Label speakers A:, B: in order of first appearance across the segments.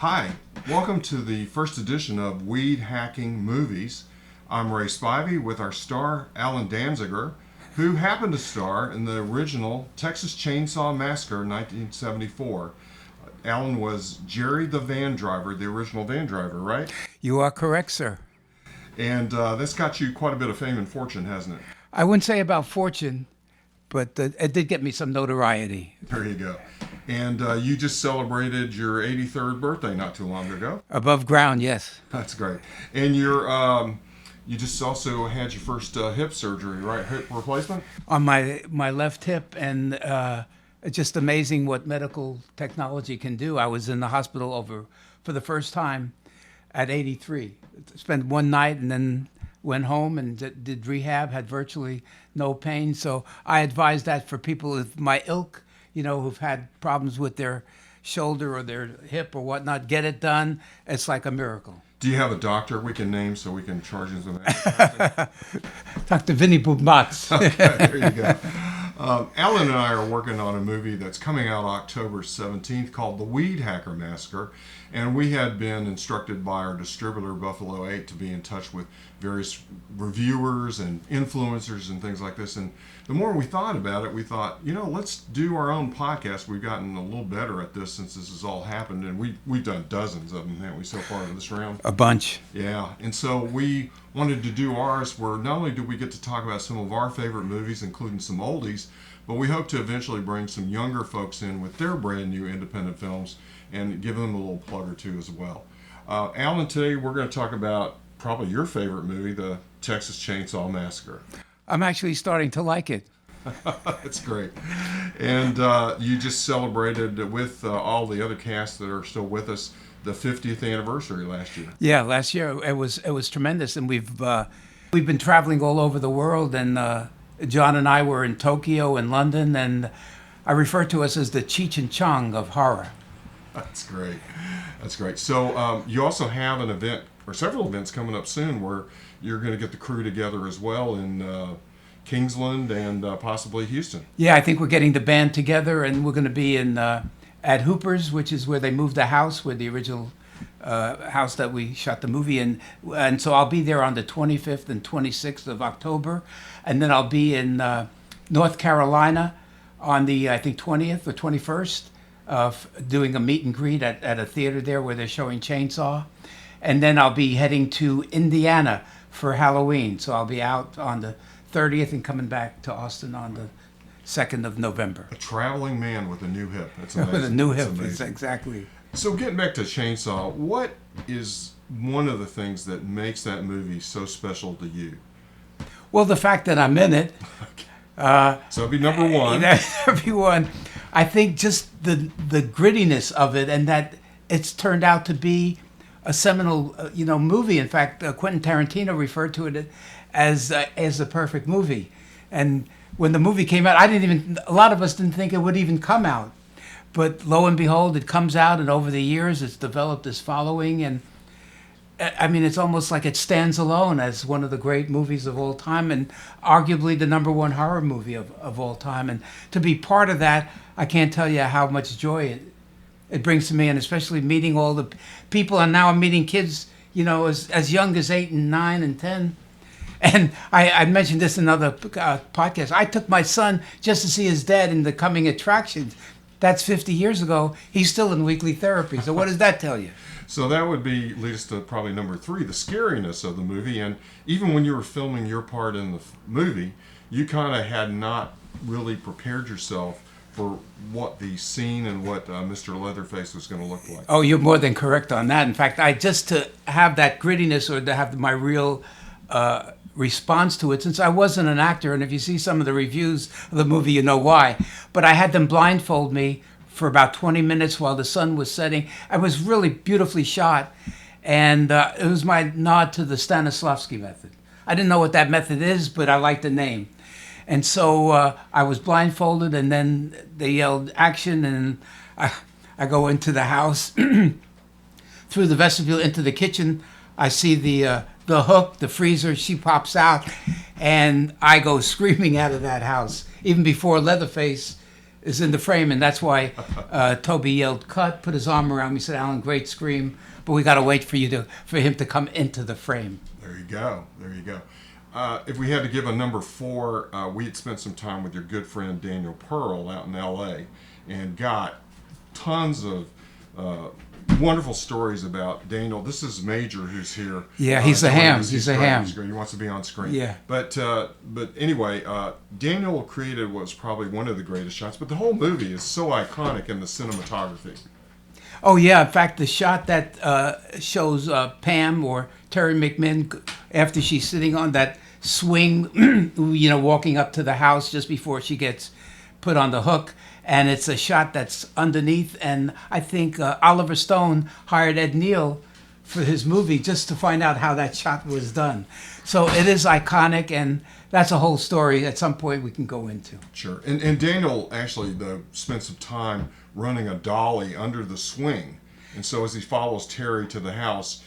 A: Hi, welcome to the first edition of Weed Hacking Movies. I'm Ray Spivey with our star Allen Danziger, who happened to star in the original Texas Chainsaw Massacre 1974. Allen was Jerry the van driver, the original van driver, right?
B: You are correct, sir.
A: And this got you quite a bit of fame and fortune, hasn't it?
B: I wouldn't say about fortune, but it did get me some notoriety.
A: There you go. And you just celebrated your 83rd birthday not too long ago.
B: Above ground, yes.
A: That's great. And you just also had your first hip surgery, right? Hip replacement?
B: On my left hip, and it's just amazing what medical technology can do. I was in the hospital for the first time at 83. Spent one night and then went home and did rehab, had virtually no pain. So I advise that for people of my ilk, who've had problems with their shoulder or their hip or whatnot, get it done. It's like a miracle.
A: Do you have a doctor we can name so we can charge him some?
B: Dr. Vinny Boombox.
A: Okay, there you go. Alan and I are working on a movie that's coming out October 17th called The Weed Hacker Massacre. And we had been instructed by our distributor, Buffalo 8, to be in touch with various reviewers and influencers and things like this. And the more we thought about it, we thought, let's do our own podcast. We've gotten a little better at this since this has all happened. And we've done dozens of them, haven't we, so far in this round?
B: A bunch.
A: Yeah. And so we wanted to do ours where not only do we get to talk about some of our favorite movies, including some oldies, but we hope to eventually bring some younger folks in with their brand new independent films and give them a little plug or two as well. Alan, today we're going to talk about probably your favorite movie, the Texas Chainsaw Massacre.
B: I'm actually starting to like it.
A: That's great. And you just celebrated with all the other cast that are still with us the 50th anniversary last year.
B: Yeah, last year it was tremendous, and we've been traveling all over the world, and John and I were in Tokyo and London, and I refer to us as the Cheech and Chong of horror.
A: That's great. That's great. So you also have an event, or several events coming up soon, where you're going to get the crew together as well in Kingsland and possibly Houston.
B: Yeah, I think we're getting the band together, and we're going to be in at Hooper's, which is where they moved the house, where the original house that we shot the movie in. And so I'll be there on the 25th and 26th of October, and then I'll be in North Carolina on the, I think, 20th or 21st. Doing a meet and greet at a theater there where they're showing Chainsaw. And then I'll be heading to Indiana for Halloween. So I'll be out on the 30th and coming back to Austin on the 2nd of November.
A: A traveling man with a new hip. That's amazing.
B: With a new hip,
A: amazing.
B: Exactly.
A: So getting back to Chainsaw, what is one of the things that makes that movie so special to you?
B: Well, the fact that I'm in it.
A: So it'd be number one.
B: Everyone. I think just the grittiness of it, and that it's turned out to be a seminal, movie. In fact, Quentin Tarantino referred to it as the perfect movie. And when the movie came out, a lot of us didn't think it would even come out. But lo and behold, it comes out, and over the years, it's developed this following. And I mean, it's almost like it stands alone as one of the great movies of all time, and arguably the number one horror movie of all time. And to be part of that, I can't tell you how much joy it brings to me, and especially meeting all the people. And now I'm meeting kids, as young as 8 and 9 and 10. And I mentioned this in another podcast. I took my son just to see his dad in the coming attractions. That's 50 years ago. He's still in weekly therapy. So what does that tell you?
A: So that would lead us to probably number 3, the scariness of the movie. And even when you were filming your part in the movie, you kind of had not really prepared yourself for what the scene and what Mr. Leatherface was going to look like.
B: Oh, you're more than correct on that. In fact, to have that grittiness, or to have my real response to it, since I wasn't an actor, and if you see some of the reviews of the movie, you know why. But I had them blindfold me for about 20 minutes while the sun was setting. It was really beautifully shot, and it was my nod to the Stanislavski method. I didn't know what that method is, but I liked the name. And so I was blindfolded, and then they yelled action, and I go into the house, through the vestibule into the kitchen. I see the hook, the freezer, she pops out, and I go screaming out of that house. Even before Leatherface is in the frame, and that's why Toby yelled cut, put his arm around me, said, "Alan, great scream, but we got to wait for him to come into the frame."
A: There you go. There you go. If we had to give a number 4, we had spent some time with your good friend Daniel Pearl out in L.A. and got tons of wonderful stories about Daniel. This is Major who's here.
B: Yeah, he's a ham. He's a ham.
A: He wants to be on screen.
B: Yeah.
A: But anyway, Daniel created what was probably one of the greatest shots. But the whole movie is so iconic in the cinematography.
B: Oh yeah, in fact, the shot that shows Pam or Terry McMinn after she's sitting on that swing, walking up to the house just before she gets put on the hook, and it's a shot that's underneath. And I think Oliver Stone hired Ed Neal for his movie just to find out how that shot was done. So it is iconic, and that's a whole story at some point we can go into.
A: Sure. And Daniel actually spent some time running a dolly under the swing. And so as he follows Terry to the house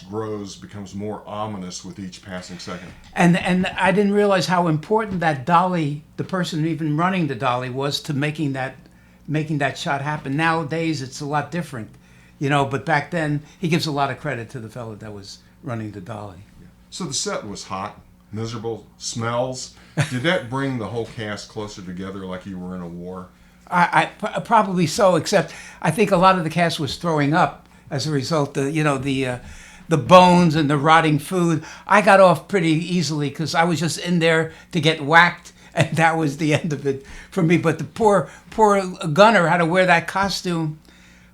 A: grows, becomes more ominous with each passing second.
B: And I didn't realize how important that dolly, the person even running the dolly, was to making that shot happen. Nowadays it's a lot different, but back then he gives a lot of credit to the fellow that was running the dolly.
A: So the set was hot, miserable, smells. Did that bring the whole cast closer together like you were in a war?
B: I probably so, except I think a lot of the cast was throwing up as a result of, the bones and the rotting food. I got off pretty easily because I was just in there to get whacked, and that was the end of it for me. But the poor gunner had to wear that costume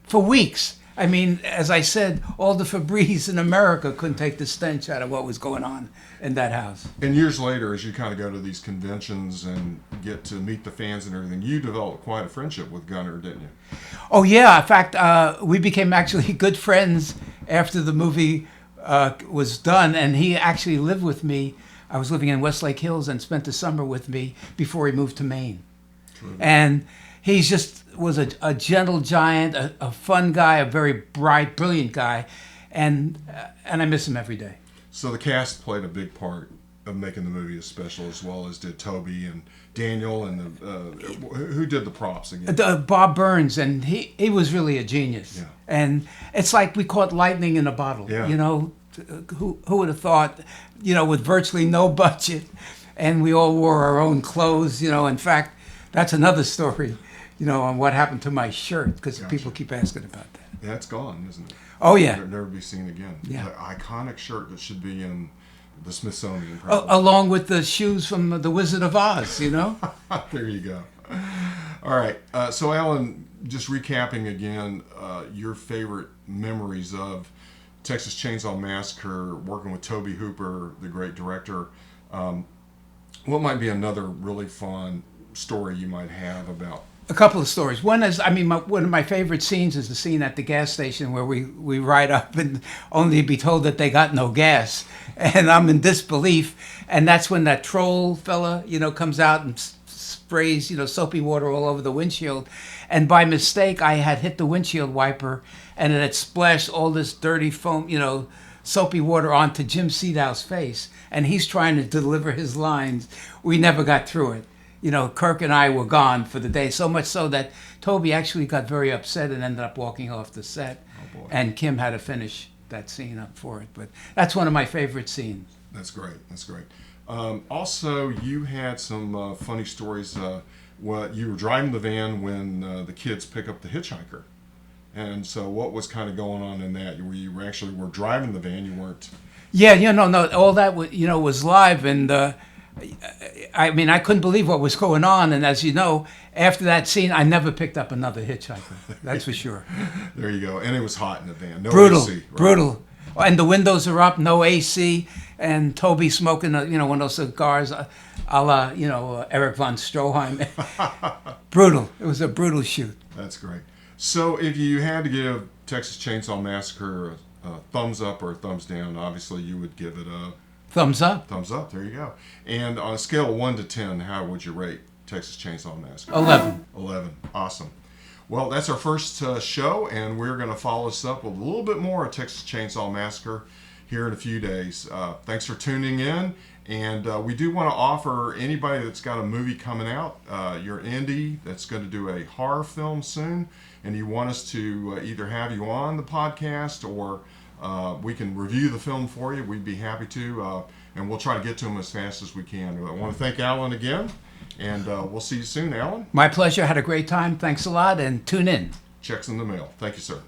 B: for weeks. I mean, as I said, all the Febreze in America couldn't take the stench out of what was going on in that house.
A: And years later, as you kind of go to these conventions and get to meet the fans and everything, you developed quite a friendship with Gunnar, didn't you?
B: Oh, yeah. In fact, we became actually good friends after the movie was done, and he actually lived with me. I was living in Westlake Hills and spent the summer with me before he moved to Maine. True. And he just was a gentle giant, a fun guy, a very bright, brilliant guy, and I miss him every day.
A: So the cast played a big part of making the movie as special, as well as did Toby and Daniel and who did the props again?
B: Bob Burns, and he was really a genius.
A: Yeah.
B: And it's like we caught lightning in a bottle.
A: Yeah.
B: Who would have thought? With virtually no budget, and we all wore our own clothes. In fact, that's another story. On what happened to my shirt, because people keep asking about that.
A: Yeah, it's gone, isn't it?
B: Oh, yeah.
A: It'll never be seen again.
B: Yeah.
A: The iconic shirt that should be in the Smithsonian.
B: Along with the shoes from The Wizard of Oz,
A: There you go. All right. So, Alan, just recapping again, your favorite memories of Texas Chainsaw Massacre, working with Tobe Hooper, the great director. What might be another really fun story you might have about?
B: A couple of stories. One is, one of my favorite scenes is the scene at the gas station where we ride up and only to be told that they got no gas. And I'm in disbelief. And that's when that troll fella, comes out and sprays, soapy water all over the windshield. And by mistake, I had hit the windshield wiper and it had splashed all this dirty foam, soapy water onto Jim Seadow's face. And he's trying to deliver his lines. We never got through it. Kirk and I were gone for the day, so much so that Toby actually got very upset and ended up walking off the set.
A: Oh, boy.
B: And Kim had to finish that scene up for it. But that's one of my favorite scenes.
A: That's great. That's great. Also, you had some funny stories. What you were driving the van when the kids pick up the hitchhiker. And so what was kind of going on in that? You actually were driving the van, you weren't...
B: Yeah, no, all that was live, and I couldn't believe what was going on, and as you know, after that scene, I never picked up another hitchhiker. That's for sure.
A: There you go. And it was hot in the van. No
B: brutal,
A: AC. Right?
B: Brutal. And the windows are up, no AC, and Toby smoking, one of those cigars, a la, Eric von Stroheim. Brutal. It was a brutal shoot.
A: That's great. So if you had to give Texas Chainsaw Massacre a thumbs up or a thumbs down, obviously you would give it a...
B: Thumbs up.
A: Thumbs up. There you go. And on a scale of 1 to 10, how would you rate Texas Chainsaw Massacre?
B: 11.
A: 11. Awesome. Well, that's our first show, and we're going to follow this up with a little bit more of Texas Chainsaw Massacre here in a few days. Thanks for tuning in, And we do want to offer anybody that's got a movie coming out, you're indie that's going to do a horror film soon, and you want us to either have you on the podcast or we can review the film for you. We'd be happy to, and we'll try to get to them as fast as we can. I want to thank Allen again, and we'll see you soon, Allen.
B: My pleasure. Had a great time. Thanks a lot, and tune in.
A: Checks in the mail. Thank you, sir.